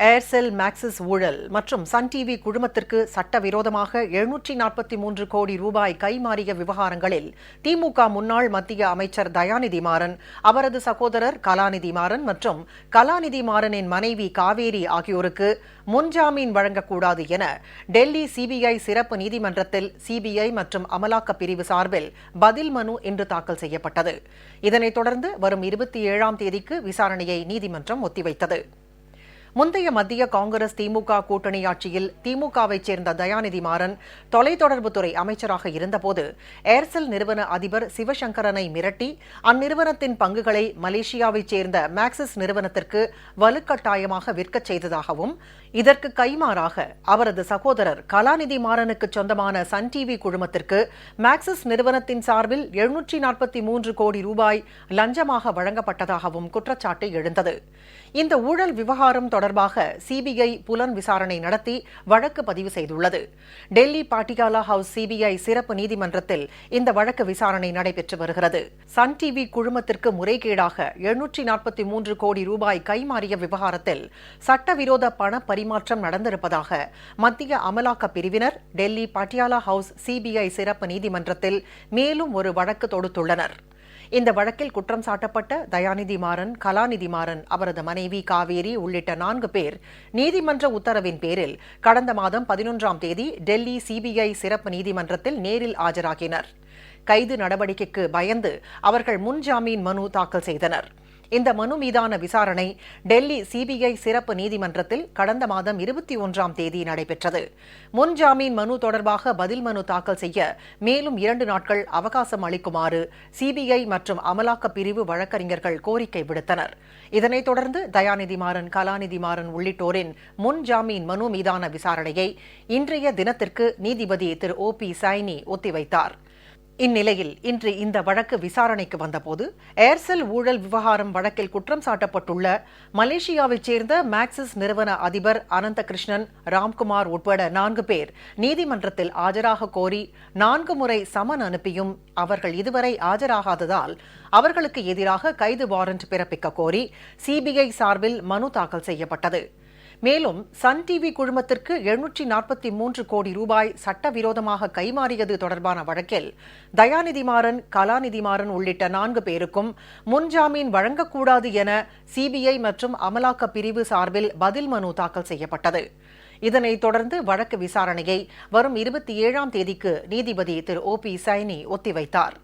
Aircel Maxis ஊழல் மற்றும் Sun TV குழுமத்திற்கு சட்டவிரோதமாக 743 கோடி ரூபாய் கைமாறிய விவகாரங்களில் திமுக முன்னாள் மத்திய அமைச்சர் தயாநிதி மாறன், அவரது சகோதரர் கலாநிதி மாறன் மற்றும் கலாநிதி மாறனின் மனைவி காவேரி ஆகியோருக்கு முன்ஜாமீன் வழங்கக்கூடாது என டெல்லி சிபிஐ சிறப்பு நீதிமன்றத்தில் சிபிஐ மற்றும் அமலாக்கப் பிரிவு சார்பில் பதில் மனு இன்று தாக்கல் செய்யப்பட்டது. இதனைத் தொடர்ந்து வரும் 27ஆம் தேதிக்கு விசாரணையை நீதிமன்றம் ஒத்திவைத்தது. முந்தைய மத்திய காங்கிரஸ் திமுக கூட்டணி ஆட்சியில் திமுகவைச் சேர்ந்த தயாநிதி மாறன் தொலைத்தொடர்புத்துறை அமைச்சராக இருந்தபோது ஏர்செல் நிறுவன அதிபர் சிவசங்கரனை மிரட்டி அந்நிறுவனத்தின் பங்குகளை மலேசியாவைச் சேர்ந்த மேக்சிஸ் நிறுவனத்திற்கு வலுக்கட்டாயமாக விற்கச் செய்ததாகவும், இதற்கு கைமாறாக அவரது சகோதரர் கலாநிதி மாறனுக்கு சொந்தமான சன் டிவி குழுமத்திற்கு மேக்சிஸ் நிறுவனத்தின் சார்பில் 743 கோடி ரூபாய் லஞ்சமாக வழங்கப்பட்டதாகவும் குற்றச்சாட்டு எழுந்தது. இந்த ஊழல் விவகாரம் தொடர்பாக சிபிஐ புலன் விசாரணை நடத்தி வழக்கு பதிவு செய்துள்ளது. டெல்லி பாட்டியாலா ஹவுஸ் சிபிஐ சிறப்பு நீதிமன்றத்தில் இந்த வழக்கு விசாரணை நடைபெற்று வருகிறது. சன் டிவி குழுமத்திற்கு முறைகேடாக 743 கோடி ரூபாய் கைமாறிய விவகாரத்தில் சட்டவிரோத பண பரிமாற்றம் நடந்திருப்பதாக மத்திய அமலாக்கப் பிரிவினர் டெல்லி பாட்டியாலா ஹவுஸ் சிபிஐ சிறப்பு நீதிமன்றத்தில் மேலும் ஒரு வழக்கு தொடுத்துள்ளனர். இந்த வழக்கில் குற்றம் சாட்டப்பட்ட தயாநிதி மாறன், கலாநிதி மாறன், அவரது மனைவி காவேரி உள்ளிட்ட 4 பேர் நீதிமன்ற உத்தரவின் பேரில் கடந்த மாதம் 11ஆம் தேதி டெல்லி சிபிஐ சிறப்பு நீதிமன்றத்தில் நேரில் ஆஜராகினர். கைது நடவடிக்கைக்கு பயந்து அவர்கள் முன்ஜாமீன் மனு தாக்கல் செய்தனர். இந்த மனு மீதான விசாரணை டெல்லி சிபிஐ சிறப்பு நீதிமன்றத்தில் கடந்த மாதம் 21ஆம் தேதி நடைபெற்றது. முன்ஜாமீன் மனு தொடர்பாக பதில் மனு தாக்கல் செய்ய மேலும் 2 நாட்கள் அவகாசம் அளிக்குமாறு சிபிஐ மற்றும் அமலாக்கப் பிரிவு வழக்கறிஞர்கள் கோரிக்கை விடுத்தனர். இதனைத் தொடர்ந்து தயாநிதி மாறன், கலாநிதி மாறன் உள்ளிட்டோரின் முன்ஜாமீன் மனு மீதான விசாரணையை இன்றைய தினத்திற்கு நீதிபதி திரு OP சைனி ஒத்திவைத்தார். இந்நிலையில் இன்று இந்த வழக்கு விசாரணைக்கு வந்தபோது ஏர்செல் ஊழல் விவகாரம் வழக்கில் குற்றம் சாட்டப்பட்டுள்ள மலேசியாவைச் சேர்ந்த மேக்சிஸ் நிறுவன அதிபர் அனந்தகிருஷ்ணன், ராம்குமார் உட்பட 4 பேர் நீதிமன்றத்தில் ஆஜராக கோரி 4 முறை சமன் அனுப்பியும் அவர்கள் இதுவரை ஆஜராகாததால் அவர்களுக்கு எதிராக கைது வாரண்ட் பிறப்பிக்க கோரி சிபிஐ சார்பில் மனு தாக்கல் செய்யப்பட்டது. மேலும் சன் டிவி குழுமத்திற்கு 743 கோடி ரூபாய் சட்டவிரோதமாக கைமாறியது தொடர்பான வழக்கில் தயாநிதி மாறன், கலாநிதி மாறன் உள்ளிட்ட 4 பேருக்கும் முன்ஜாமீன் வழங்கக்கூடாது என சிபிஐ மற்றும் அமலாக்கப் பிரிவு சார்பில் பதில் மனு தாக்கல் செய்யப்பட்டது. இதனைத் தொடர்ந்து வழக்கு விசாரணையை வரும் 27ஆம் தேதிக்கு நீதிபதி திரு OP சைனி ஒத்திவைத்தார்.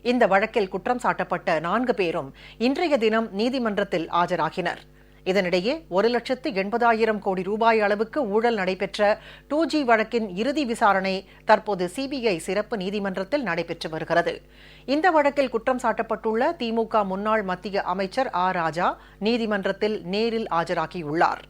இந்த வழக்கில் குற்றம் சாட்டப்பட்ட 4 பேரும் இன்றைய தினம் நீதிமன்றத்தில் ஆஜராகினர். இதனிடையே 1,80,000 கோடி ரூபாய் அளவுக்கு ஊழல் நடைபெற்ற 2G வழக்கின் இறுதி விசாரணை தற்போது சிபிஐ சிறப்பு நீதிமன்றத்தில் நடைபெற்று வருகிறது. இந்த வழக்கில் குற்றம் சாட்டப்பட்டுள்ள திமுக முன்னாள் மத்திய அமைச்சர் ராஜா நீதிமன்றத்தில் நேரில் ஆஜராகியுள்ளார்.